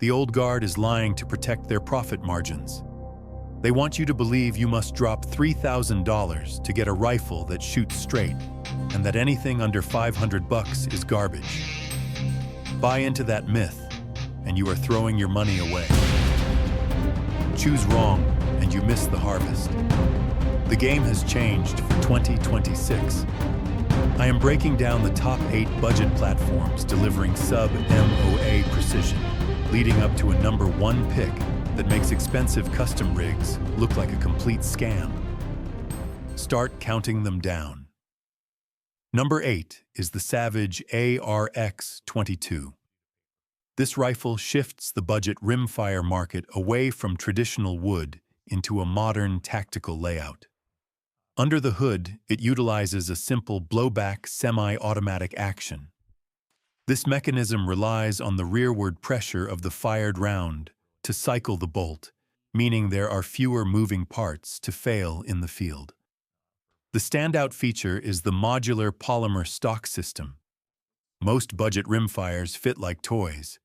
The old guard is lying to protect their profit margins. They want you to believe you must drop $3,000 to get a rifle that shoots straight, and that anything under $500 is garbage. Buy into that myth, and you are throwing your money away. Choose wrong, and you miss the harvest. The game has changed for 2026. I am breaking down the top 8 budget platforms delivering sub-MOA precision, leading up to a number 1 pick that makes expensive custom rigs look like a complete scam. Start counting them down. Number 8 is the Savage ARX-22. This rifle shifts the budget rimfire market away from traditional wood into a modern tactical layout. Under the hood, it utilizes a simple blowback semi-automatic action. This mechanism relies on the rearward pressure of the fired round to cycle the bolt, meaning there are fewer moving parts to fail in the field. The standout feature is the modular polymer stock system. Most budget rimfires fit like toys,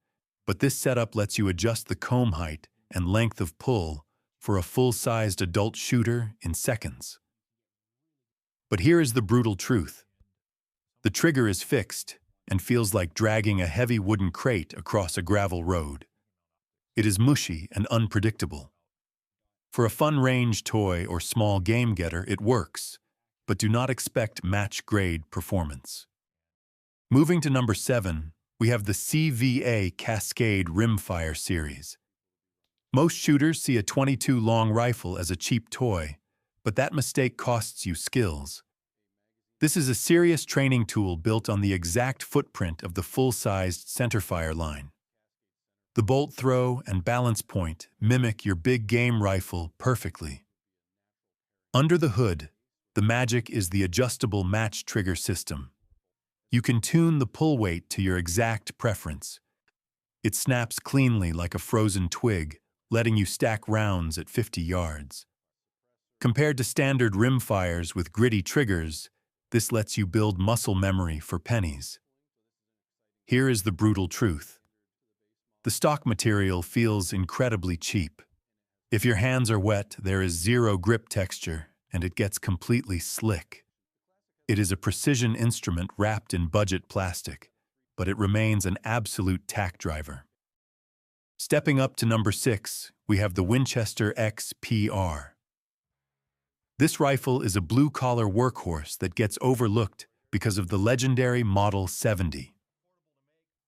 but this setup lets you adjust the comb height and length of pull for a full-sized adult shooter in seconds. But here is the brutal truth. The trigger is fixed and feels like dragging a heavy wooden crate across a gravel road. It is mushy and unpredictable. For a fun range toy or small game getter, it works, but do not expect match-grade performance. Moving to number 7, we have the CVA Cascade Rimfire series. Most shooters see a .22 long rifle as a cheap toy, but that mistake costs you skills. This is a serious training tool built on the exact footprint of the full-sized centerfire line. The bolt throw and balance point mimic your big game rifle perfectly. Under the hood, the magic is the adjustable match trigger system. You can tune the pull weight to your exact preference. It snaps cleanly like a frozen twig, letting you stack rounds at 50 yards. Compared to standard rimfires with gritty triggers, this lets you build muscle memory for pennies. Here is the brutal truth. The stock material feels incredibly cheap. If your hands are wet, there is zero grip texture, and it gets completely slick. It is a precision instrument wrapped in budget plastic, but it remains an absolute tack driver. Stepping up to number 6, we have the Winchester XPR. This rifle is a blue-collar workhorse that gets overlooked because of the legendary Model 70.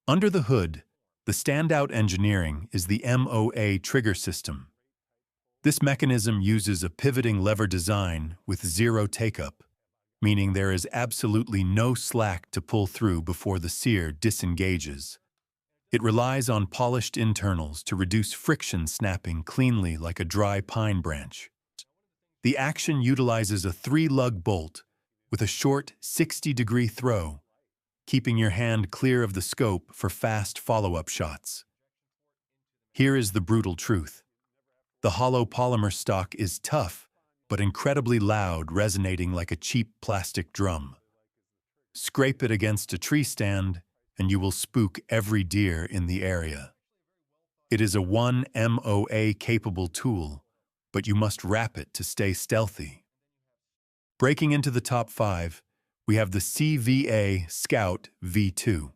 Under the hood, the standout engineering is the MOA trigger system. This mechanism uses a pivoting lever design with zero take-up, meaning there is absolutely no slack to pull through before the sear disengages. It relies on polished internals to reduce friction snapping cleanly like a dry pine branch. The action utilizes a 3-lug bolt with a short 60-degree throw, keeping your hand clear of the scope for fast follow-up shots. Here is the brutal truth. The hollow polymer stock is tough, but incredibly loud, resonating like a cheap plastic drum. Scrape it against a tree stand, and you will spook every deer in the area. It is a 1 MOA capable tool, but you must wrap it to stay stealthy. Breaking into the top 5, we have the CVA Scout V2.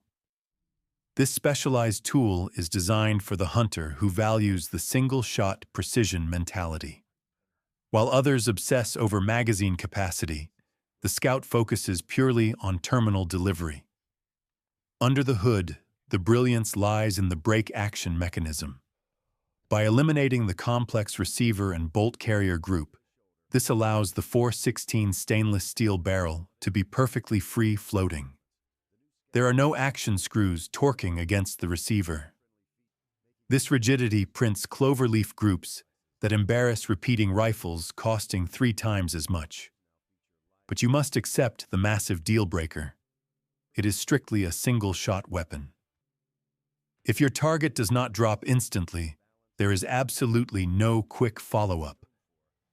This specialized tool is designed for the hunter who values the single-shot precision mentality. While others obsess over magazine capacity, the Scout focuses purely on terminal delivery. Under the hood, the brilliance lies in the break action mechanism. By eliminating the complex receiver and bolt carrier group, this allows the .416 stainless steel barrel to be perfectly free floating. There are no action screws torquing against the receiver. This rigidity prints cloverleaf groups that embarrass repeating rifles costing 3 times as much. But you must accept the massive deal breaker. It is strictly a single-shot weapon. If your target does not drop instantly, there is absolutely no quick follow-up.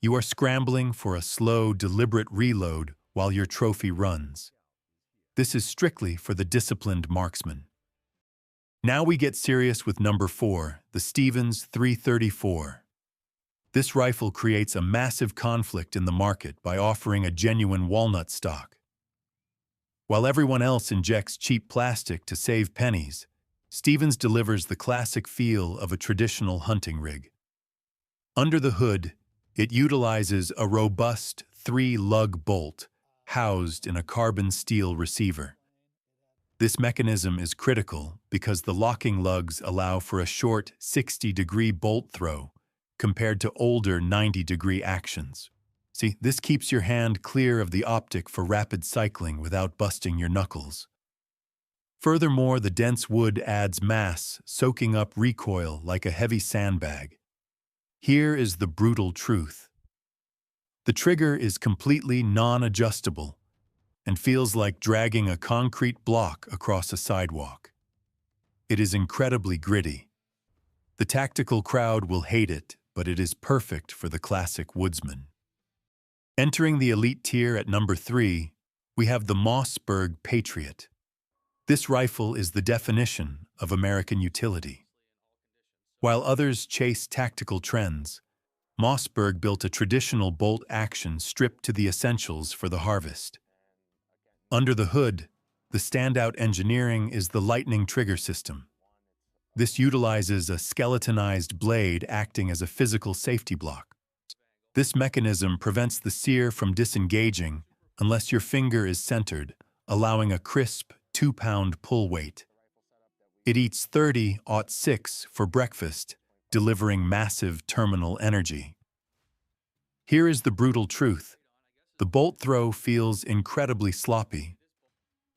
You are scrambling for a slow, deliberate reload while your trophy runs. This is strictly for the disciplined marksman. Now we get serious with number 4, the Stevens 334. This rifle creates a massive conflict in the market by offering a genuine walnut stock. While everyone else injects cheap plastic to save pennies, Stevens delivers the classic feel of a traditional hunting rig. Under the hood, it utilizes a robust 3-lug bolt housed in a carbon steel receiver. This mechanism is critical because the locking lugs allow for a short 60-degree bolt throw compared to older 90-degree actions. See, this keeps your hand clear of the optic for rapid cycling without busting your knuckles. Furthermore, the dense wood adds mass, soaking up recoil like a heavy sandbag. Here is the brutal truth. The trigger is completely non-adjustable and feels like dragging a concrete block across a sidewalk. It is incredibly gritty. The tactical crowd will hate it, but it is perfect for the classic woodsman. Entering the elite tier at number 3, we have the Mossberg Patriot. This rifle is the definition of American utility. While others chase tactical trends, Mossberg built a traditional bolt action stripped to the essentials for the harvest. Under the hood, the standout engineering is the lightning trigger system. This utilizes a skeletonized blade acting as a physical safety block. This mechanism prevents the sear from disengaging unless your finger is centered, allowing a crisp 2-pound pull weight. It eats 30-06 for breakfast, delivering massive terminal energy. Here is the brutal truth. The bolt throw feels incredibly sloppy.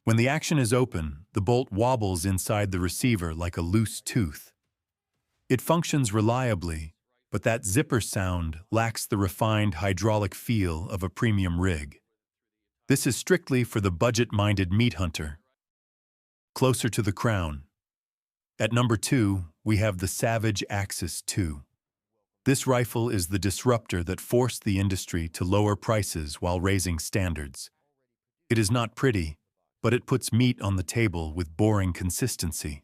When the action is open, the bolt wobbles inside the receiver like a loose tooth. It functions reliably, but that zipper sound lacks the refined hydraulic feel of a premium rig. This is strictly for the budget-minded meat hunter. Closer to the crown. At number 2, we have the Savage Axis II. This rifle is the disruptor that forced the industry to lower prices while raising standards. It is not pretty, but it puts meat on the table with boring consistency.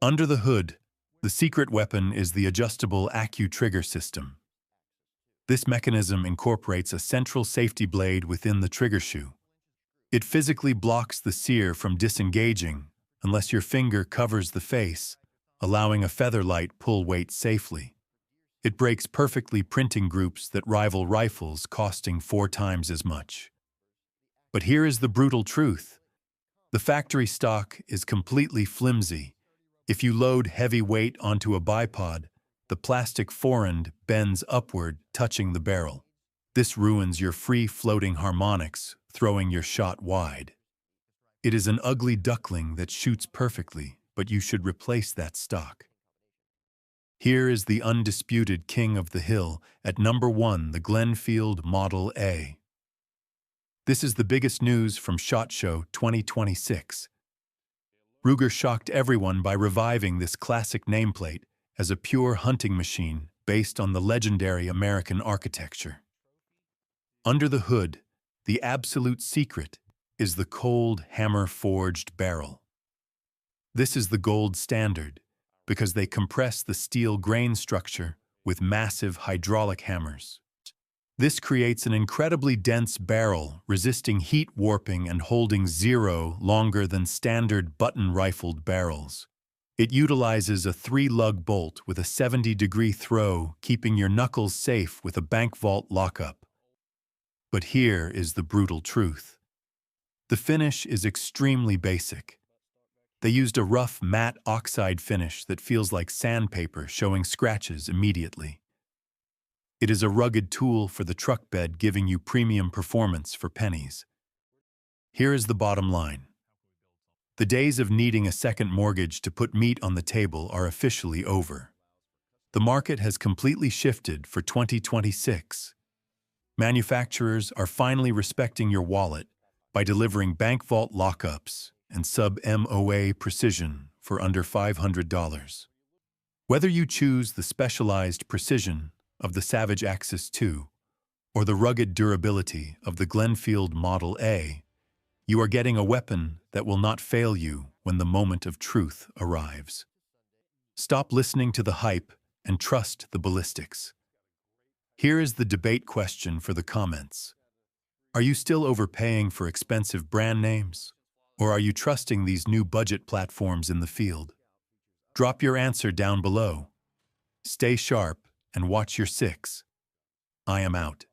Under the hood, the secret weapon is the adjustable accu-trigger system. This mechanism incorporates a central safety blade within the trigger shoe. It physically blocks the sear from disengaging unless your finger covers the face, allowing a featherlight pull weight safely. It breaks perfectly printing groups that rival rifles costing 4 times as much. But here is the brutal truth. The factory stock is completely flimsy. If you load heavy weight onto a bipod, the plastic forend bends upward, touching the barrel. This ruins your free-floating harmonics, throwing your shot wide. It is an ugly duckling that shoots perfectly, but you should replace that stock. Here is the undisputed king of the hill, at number 1, the Glenfield Model A. This is the biggest news from SHOT Show 2026. Ruger shocked everyone by reviving this classic nameplate as a pure hunting machine based on the legendary American architecture. Under the hood, the absolute secret is the cold hammer-forged barrel. This is the gold standard because they compress the steel grain structure with massive hydraulic hammers. This creates an incredibly dense barrel, resisting heat warping and holding 0 longer than standard button-rifled barrels. It utilizes a 3-lug bolt with a 70-degree throw, keeping your knuckles safe with a bank vault lockup. But here is the brutal truth. The finish is extremely basic. They used a rough matte oxide finish that feels like sandpaper, showing scratches immediately. It is a rugged tool for the truck bed, giving you premium performance for pennies. Here is the bottom line. The days of needing a second mortgage to put meat on the table are officially over. The market has completely shifted for 2026. Manufacturers are finally respecting your wallet by delivering bank vault lockups and sub-MOA precision for under $500. Whether you choose the specialized precision of the Savage Axis II or the rugged durability of the Glenfield Model A, you are getting a weapon that will not fail you when when the moment of truth arrives. Stop listening to the hype and trust the ballistics. Here is the debate question for the comments. Are you still overpaying for expensive brand names? Or are you trusting these new budget platforms in the field? Drop your answer down below. Stay sharp and watch your six. I am out.